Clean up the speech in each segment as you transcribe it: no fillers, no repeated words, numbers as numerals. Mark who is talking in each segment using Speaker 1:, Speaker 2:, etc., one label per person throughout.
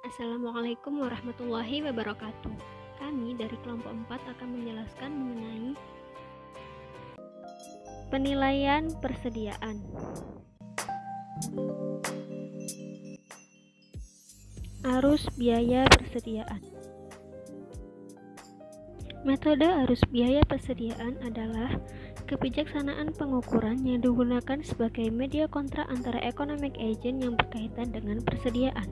Speaker 1: Assalamualaikum warahmatullahi wabarakatuh. Kami dari kelompok 4 akan menjelaskan mengenai penilaian persediaan. Arus biaya persediaan. Metode arus biaya persediaan adalah kebijaksanaan pengukuran yang digunakan sebagai media kontrak antara economic agent yang berkaitan dengan persediaan.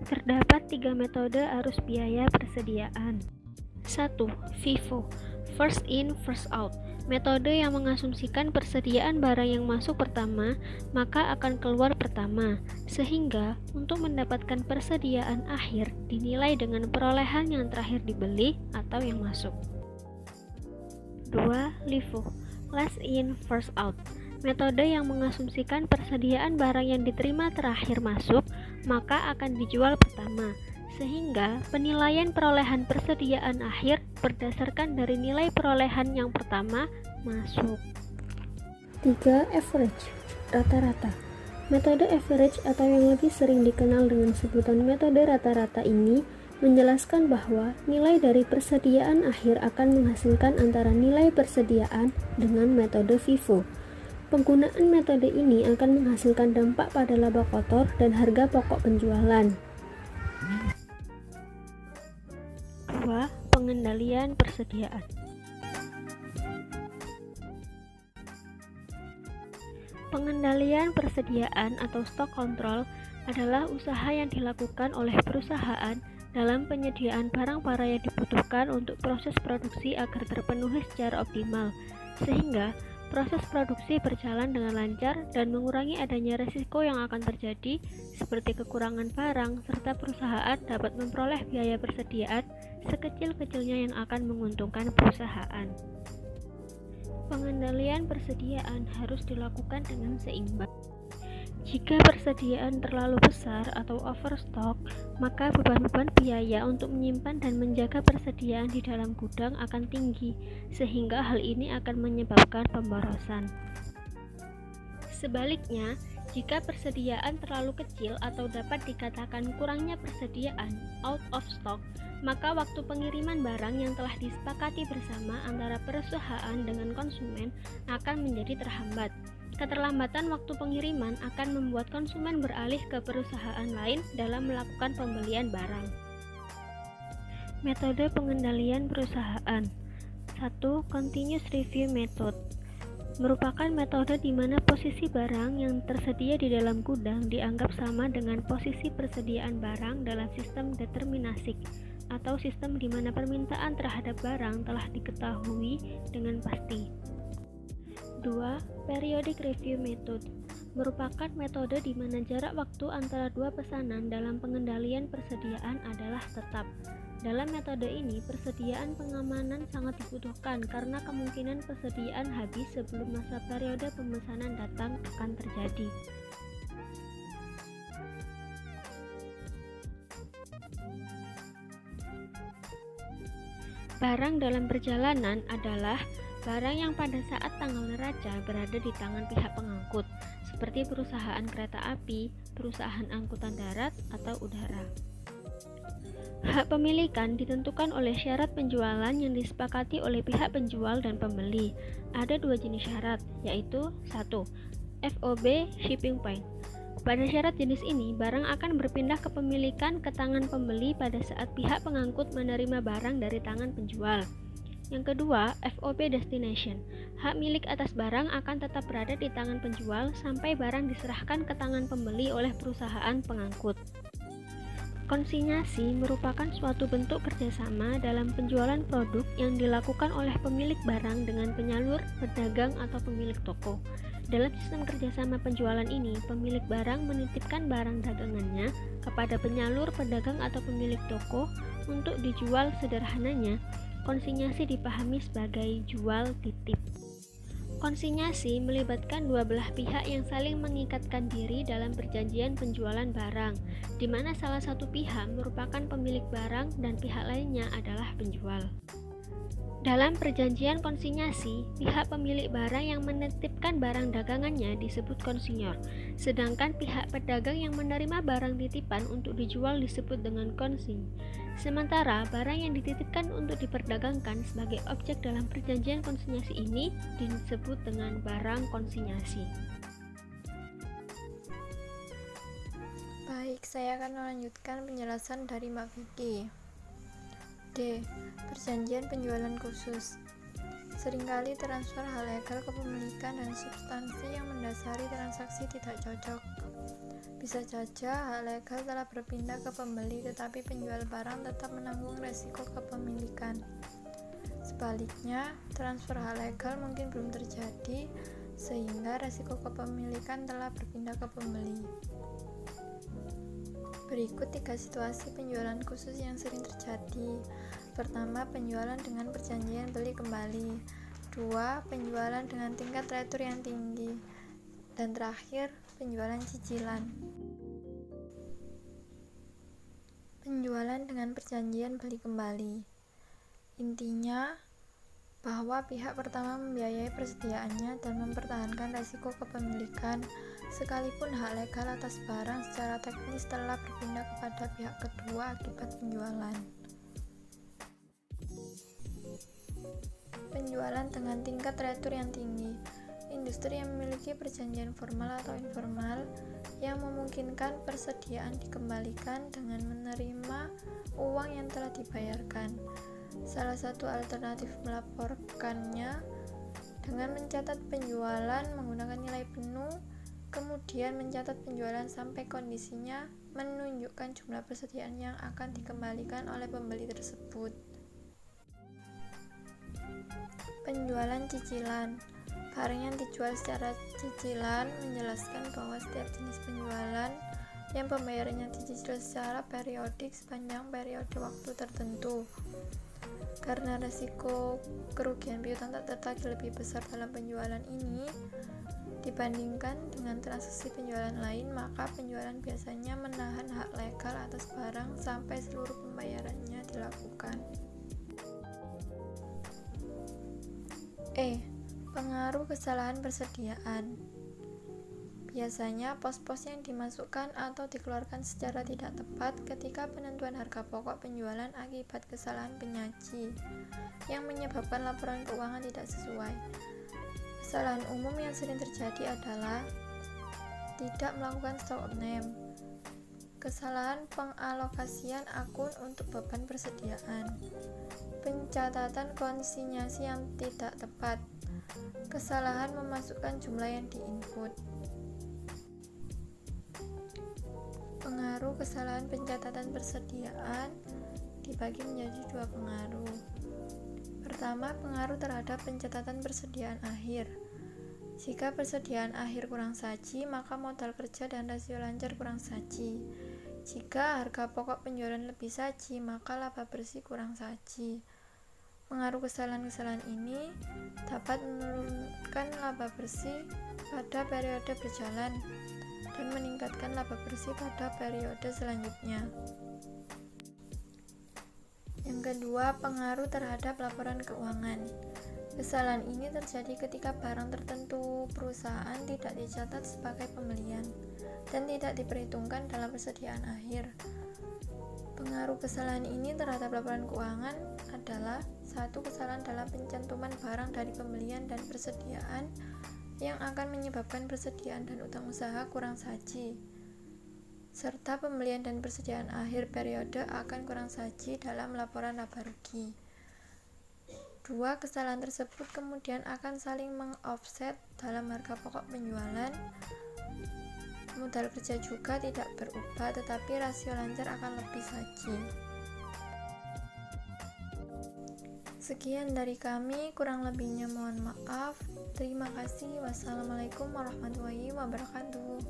Speaker 1: Terdapat 3 metode arus biaya persediaan. 1. FIFO, First In, First Out. Metode yang mengasumsikan persediaan barang yang masuk pertama, maka akan keluar pertama, sehingga untuk mendapatkan persediaan akhir dinilai dengan perolehan yang terakhir dibeli atau yang masuk. 2. LIFO, Last In, First Out. Metode yang mengasumsikan persediaan barang yang diterima terakhir masuk, maka akan dijual pertama, sehingga penilaian perolehan persediaan akhir berdasarkan dari nilai perolehan yang pertama masuk.
Speaker 2: 3. Average, rata-rata. Metode average atau yang lebih sering dikenal dengan sebutan metode rata-rata ini menjelaskan bahwa nilai dari persediaan akhir akan menghasilkan antara nilai persediaan dengan metode FIFO. Penggunaan metode ini akan menghasilkan dampak pada laba kotor dan harga pokok penjualan.
Speaker 1: 2. Pengendalian persediaan. Pengendalian persediaan atau stock control adalah usaha yang dilakukan oleh perusahaan dalam penyediaan barang-barang yang dibutuhkan untuk proses produksi agar terpenuhi secara optimal, sehingga proses produksi berjalan dengan lancar dan mengurangi adanya risiko yang akan terjadi seperti kekurangan barang, serta perusahaan dapat memperoleh biaya persediaan sekecil-kecilnya yang akan menguntungkan perusahaan. Pengendalian persediaan harus dilakukan dengan seimbang. Jika persediaan terlalu besar atau overstock, maka beban-beban biaya untuk menyimpan dan menjaga persediaan di dalam gudang akan tinggi, sehingga hal ini akan menyebabkan pemborosan. Sebaliknya, jika persediaan terlalu kecil atau dapat dikatakan kurangnya persediaan out of stock, maka waktu pengiriman barang yang telah disepakati bersama antara perusahaan dengan konsumen akan menjadi terhambat. Keterlambatan waktu pengiriman akan membuat konsumen beralih ke perusahaan lain dalam melakukan pembelian barang. Metode pengendalian perusahaan. 1. Continuous Review Method merupakan metode di mana posisi barang yang tersedia di dalam gudang dianggap sama dengan posisi persediaan barang dalam sistem deterministik atau sistem di mana permintaan terhadap barang telah diketahui dengan pasti. 2. Periodic Review Method merupakan metode di mana jarak waktu antara dua pesanan dalam pengendalian persediaan adalah tetap. Dalam metode ini, persediaan pengamanan sangat dibutuhkan karena kemungkinan persediaan habis sebelum masa periode pemesanan datang akan terjadi. Barang dalam perjalanan adalah barang yang pada saat tanggal neraca berada di tangan pihak pengangkut, seperti perusahaan kereta api, perusahaan angkutan darat, atau udara. Hak pemilikan ditentukan oleh syarat penjualan yang disepakati oleh pihak penjual dan pembeli. Ada 2 jenis syarat, yaitu 1. FOB Shipping Point. Pada syarat jenis ini, barang akan berpindah kepemilikan ke tangan pembeli pada saat pihak pengangkut menerima barang dari tangan penjual. Yang kedua, FOB Destination. Hak milik atas barang akan tetap berada di tangan penjual sampai barang diserahkan ke tangan pembeli oleh perusahaan pengangkut. Konsinyasi merupakan suatu bentuk kerjasama dalam penjualan produk yang dilakukan oleh pemilik barang dengan penyalur, pedagang, atau pemilik toko. Dalam sistem kerjasama penjualan ini, pemilik barang menitipkan barang dagangannya kepada penyalur, pedagang, atau pemilik toko untuk dijual. Sederhananya, konsinyasi dipahami sebagai jual titip. Konsinyasi melibatkan dua belah pihak yang saling mengikatkan diri dalam perjanjian penjualan barang, di mana salah satu pihak merupakan pemilik barang dan pihak lainnya adalah penjual. Dalam perjanjian konsinyasi, pihak pemilik barang yang menitipkan barang dagangannya disebut konsinyor, sedangkan pihak pedagang yang menerima barang titipan untuk dijual disebut dengan konsin. Sementara barang yang dititipkan untuk diperdagangkan sebagai objek dalam perjanjian konsinyasi ini disebut dengan barang konsinyasi.
Speaker 3: Baik, saya akan melanjutkan penjelasan dari Mbak Vicky. D. Perjanjian penjualan khusus. Seringkali transfer hal legal kepemilikan dan substansi yang mendasari transaksi tidak cocok. Bisa saja hak legal telah berpindah ke pembeli, tetapi penjual barang tetap menanggung resiko kepemilikan. Sebaliknya, transfer hak legal mungkin belum terjadi, sehingga resiko kepemilikan telah berpindah ke pembeli. Berikut 3 situasi penjualan khusus yang sering terjadi. Pertama, penjualan dengan perjanjian beli kembali. 2. Penjualan dengan tingkat retur yang tinggi. Dan terakhir, penjualan cicilan. Penjualan dengan perjanjian beli kembali. Intinya, bahwa pihak pertama membiayai persediaannya dan mempertahankan risiko kepemilikan, sekalipun hak legal atas barang secara teknis telah berpindah kepada pihak kedua akibat penjualan. Penjualan dengan tingkat retur yang tinggi. Industri yang memiliki perjanjian formal atau informal yang memungkinkan persediaan dikembalikan dengan menerima uang yang telah dibayarkan. Salah satu alternatif melaporkannya dengan mencatat penjualan menggunakan nilai penuh, kemudian mencatat penjualan sampai kondisinya menunjukkan jumlah persediaan yang akan dikembalikan oleh pembeli tersebut. Penjualan cicilan. Barang yang dijual secara cicilan menjelaskan bahwa setiap jenis penjualan yang pembayarannya dicicil secara periodik sepanjang periode waktu tertentu. Karena resiko kerugian piutang tak tertagih lebih besar dalam penjualan ini dibandingkan dengan transaksi penjualan lain, maka penjualan biasanya menahan hak legal atas barang sampai seluruh pembayarannya dilakukan. E. Pengaruh kesalahan persediaan. Biasanya pos-pos yang dimasukkan atau dikeluarkan secara tidak tepat ketika penentuan harga pokok penjualan akibat kesalahan penyaji yang menyebabkan laporan keuangan tidak sesuai. Kesalahan umum yang sering terjadi adalah tidak melakukan stock of name, kesalahan pengalokasian akun untuk beban persediaan, pencatatan konsinyasi yang tidak tepat, kesalahan memasukkan jumlah yang diinput. Pengaruh kesalahan pencatatan persediaan dibagi menjadi 2 pengaruh. Pertama, pengaruh terhadap pencatatan persediaan akhir. Jika persediaan akhir kurang saji, maka modal kerja dan rasio lancar kurang saji. Jika harga pokok penjualan lebih saji, maka laba bersih kurang saji. Pengaruh kesalahan-kesalahan ini dapat menurunkan laba bersih pada periode berjalan dan meningkatkan laba bersih pada periode selanjutnya. Yang kedua, pengaruh terhadap laporan keuangan. Kesalahan ini terjadi ketika barang tertentu perusahaan tidak dicatat sebagai pembelian dan tidak diperhitungkan dalam persediaan akhir. Pengaruh kesalahan ini terhadap laporan keuangan adalah 1. Kesalahan dalam pencantuman barang dari pembelian dan persediaan yang akan menyebabkan persediaan dan utang usaha kurang saji, serta pembelian dan persediaan akhir periode akan kurang saji dalam laporan laba rugi. 2. Kesalahan tersebut kemudian akan saling meng-offset dalam harga pokok penjualan. Modal kerja juga tidak berubah, tetapi rasio lancar akan lebih saji. Sekian dari kami, kurang lebihnya mohon maaf. Terima kasih. Wassalamualaikum warahmatullahi wabarakatuh.